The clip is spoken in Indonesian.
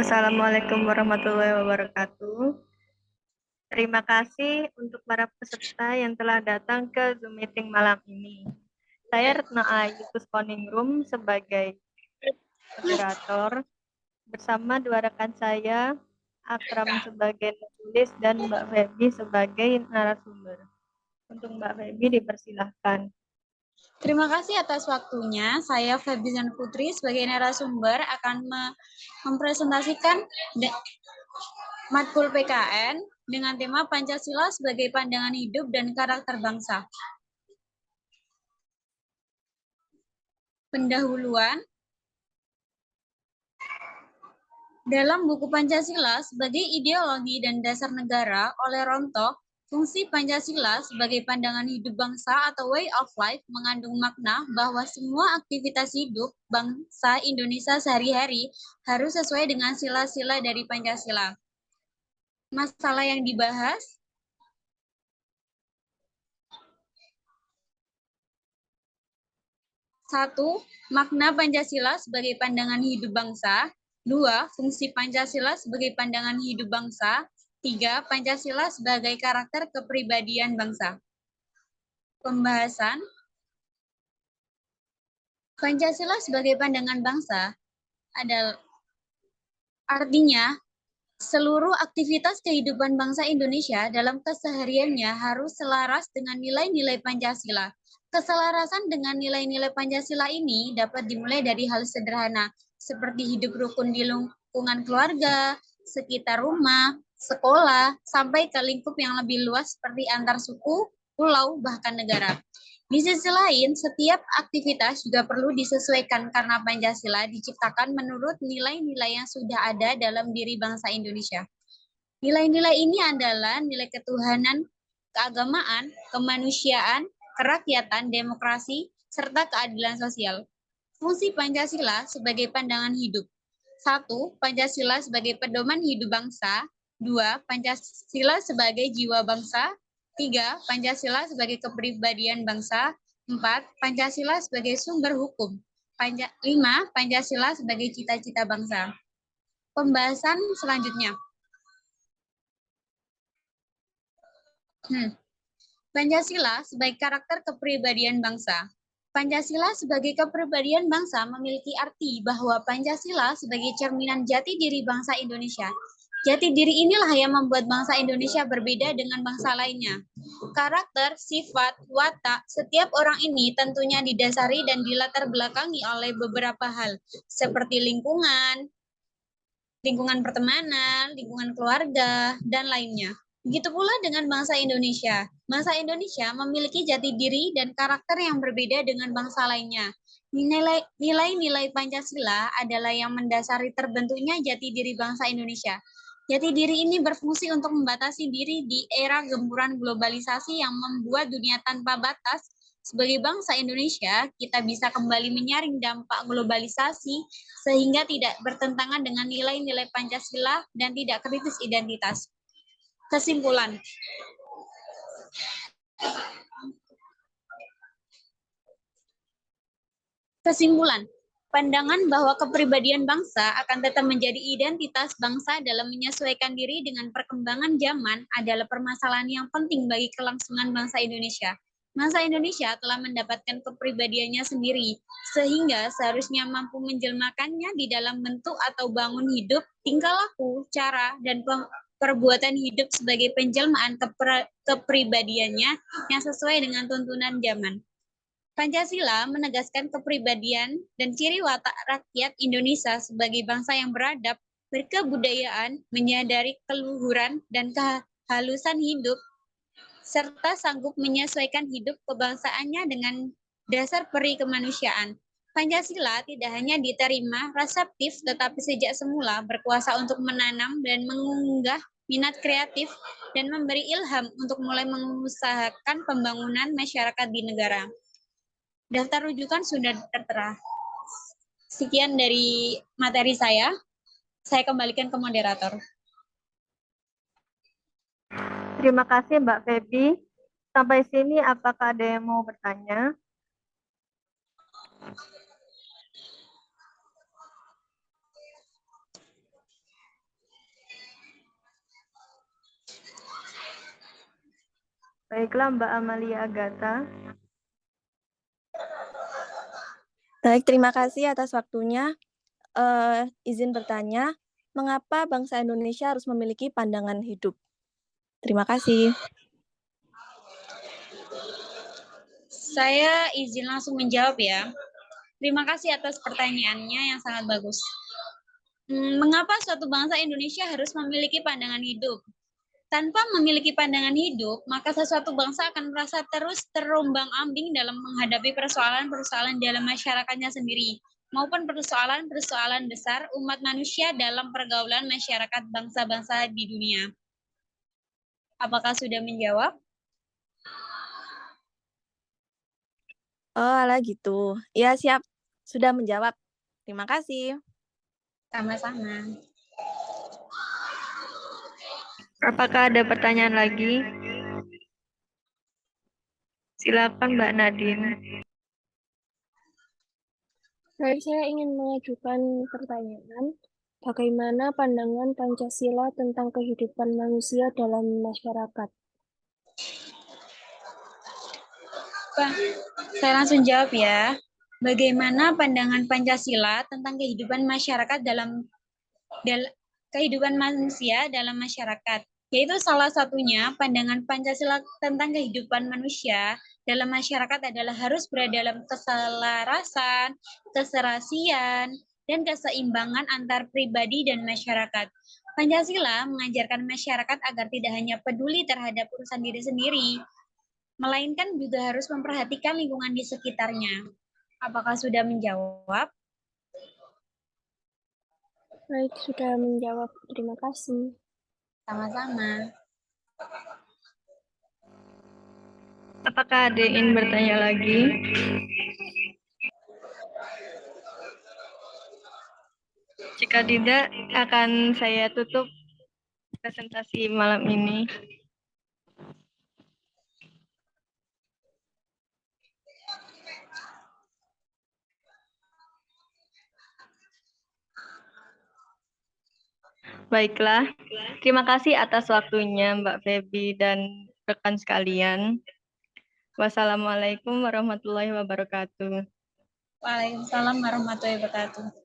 Assalamualaikum warahmatullahi wabarakatuh. Terima kasih untuk para peserta yang telah datang ke Zoom meeting malam ini. Saya Retno Ayu Kusponingrum sebagai moderator bersama dua rekan saya, Akram sebagai penulis dan Mbak Febi sebagai narasumber. Untuk Mbak Febi dipersilahkan. Terima kasih atas waktunya. Saya Febian Putri sebagai narasumber akan mempresentasikan matkul PKN dengan tema Pancasila sebagai pandangan hidup dan karakter bangsa. Pendahuluan. Dalam buku Pancasila sebagai ideologi dan dasar negara oleh Rontok, fungsi Pancasila sebagai pandangan hidup bangsa atau way of life mengandung makna bahwa semua aktivitas hidup bangsa Indonesia sehari-hari harus sesuai dengan sila-sila dari Pancasila. Masalah yang dibahas. 1. Makna Pancasila sebagai pandangan hidup bangsa. 2. Fungsi Pancasila sebagai pandangan hidup bangsa. 3. Pancasila sebagai karakter kepribadian bangsa. Pembahasan. Pancasila sebagai pandangan bangsa adalah artinya seluruh aktivitas kehidupan bangsa Indonesia dalam kesehariannya harus selaras dengan nilai-nilai Pancasila. Keselarasan dengan nilai-nilai Pancasila ini dapat dimulai dari hal sederhana, seperti hidup rukun di lingkungan keluarga, sekitar rumah, sekolah, sampai ke lingkup yang lebih luas seperti antar suku, pulau, bahkan negara. Di sisi lain, setiap aktivitas juga perlu disesuaikan karena Pancasila diciptakan menurut nilai-nilai yang sudah ada dalam diri bangsa Indonesia. Nilai-nilai ini adalah nilai ketuhanan, keagamaan, kemanusiaan, kerakyatan, demokrasi, serta keadilan sosial. Fungsi Pancasila sebagai pandangan hidup. 1. Pancasila sebagai pedoman hidup bangsa. 2. Pancasila sebagai jiwa bangsa. 3. Pancasila sebagai kepribadian bangsa. 4. Pancasila sebagai sumber hukum. 5. Pancasila sebagai cita-cita bangsa. Pembahasan selanjutnya. Pancasila sebagai karakter kepribadian bangsa. Pancasila sebagai kepribadian bangsa memiliki arti bahwa Pancasila sebagai cerminan jati diri bangsa Indonesia. Jati diri inilah yang membuat bangsa Indonesia berbeda dengan bangsa lainnya. Karakter, sifat, watak setiap orang ini tentunya didasari dan dilatar belakangi oleh beberapa hal, seperti lingkungan pertemanan, lingkungan keluarga, dan lainnya. Begitu pula dengan bangsa Indonesia. Bangsa Indonesia memiliki jati diri dan karakter yang berbeda dengan bangsa lainnya. Nilai-nilai Pancasila adalah yang mendasari terbentuknya jati diri bangsa Indonesia. Jati diri ini berfungsi untuk membatasi diri di era gempuran globalisasi yang membuat dunia tanpa batas. Sebagai bangsa Indonesia, kita bisa kembali menyaring dampak globalisasi sehingga tidak bertentangan dengan nilai-nilai Pancasila dan tidak kritis identitas. Kesimpulan. Pandangan bahwa kepribadian bangsa akan tetap menjadi identitas bangsa dalam menyesuaikan diri dengan perkembangan zaman adalah permasalahan yang penting bagi kelangsungan bangsa Indonesia. Bangsa Indonesia telah mendapatkan kepribadiannya sendiri, sehingga seharusnya mampu menjelmakannya di dalam bentuk atau bangun hidup, tingkah laku, cara, dan perbuatan hidup sebagai penjelmaan kepribadiannya yang sesuai dengan tuntunan zaman. Pancasila menegaskan kepribadian dan ciri watak rakyat Indonesia sebagai bangsa yang beradab, berkebudayaan, menyadari keluhuran dan kehalusan hidup, serta sanggup menyesuaikan hidup kebangsaannya dengan dasar peri kemanusiaan. Pancasila tidak hanya diterima reseptif, tetapi sejak semula berkuasa untuk menanam dan mengunggah minat kreatif dan memberi ilham untuk mulai mengusahakan pembangunan masyarakat di negara. Daftar rujukan sudah tertera. Sekian dari materi saya kembalikan ke moderator. Terima kasih Mbak Febi. Sampai sini apakah ada yang mau bertanya? Baiklah, Mbak Amalia Agatha. Baik, terima kasih atas waktunya. Izin bertanya, mengapa bangsa Indonesia harus memiliki pandangan hidup? Terima kasih. Saya izin langsung menjawab ya. Terima kasih atas pertanyaannya yang sangat bagus. Mengapa suatu bangsa Indonesia harus memiliki pandangan hidup? Tanpa memiliki pandangan hidup, maka sesuatu bangsa akan merasa terus terombang-ambing dalam menghadapi persoalan-persoalan dalam masyarakatnya sendiri, maupun persoalan-persoalan besar umat manusia dalam pergaulan masyarakat bangsa-bangsa di dunia. Apakah sudah menjawab? Oh, alah gitu. Ya, siap. Sudah menjawab. Terima kasih. Sama-sama. Apakah ada pertanyaan lagi? Silakan Mbak Nadine. Baik, saya ingin mengajukan pertanyaan. Bagaimana pandangan Pancasila tentang kehidupan manusia dalam masyarakat? Saya langsung jawab ya. Bagaimana pandangan Pancasila tentang kehidupan masyarakat kehidupan manusia dalam masyarakat? Yaitu salah satunya pandangan Pancasila tentang kehidupan manusia dalam masyarakat adalah harus berada dalam keselarasan, keserasian, dan keseimbangan antar pribadi dan masyarakat. Pancasila mengajarkan masyarakat agar tidak hanya peduli terhadap urusan diri sendiri, melainkan juga harus memperhatikan lingkungan di sekitarnya. Apakah sudah menjawab? Baik, sudah menjawab. Terima kasih. Sama-sama. Apakah ada yang ingin bertanya lagi? Jika tidak, akan saya tutup presentasi malam ini. Baiklah, terima kasih atas waktunya Mbak Feby dan rekan sekalian. Wassalamualaikum warahmatullahi wabarakatuh. Waalaikumsalam warahmatullahi wabarakatuh.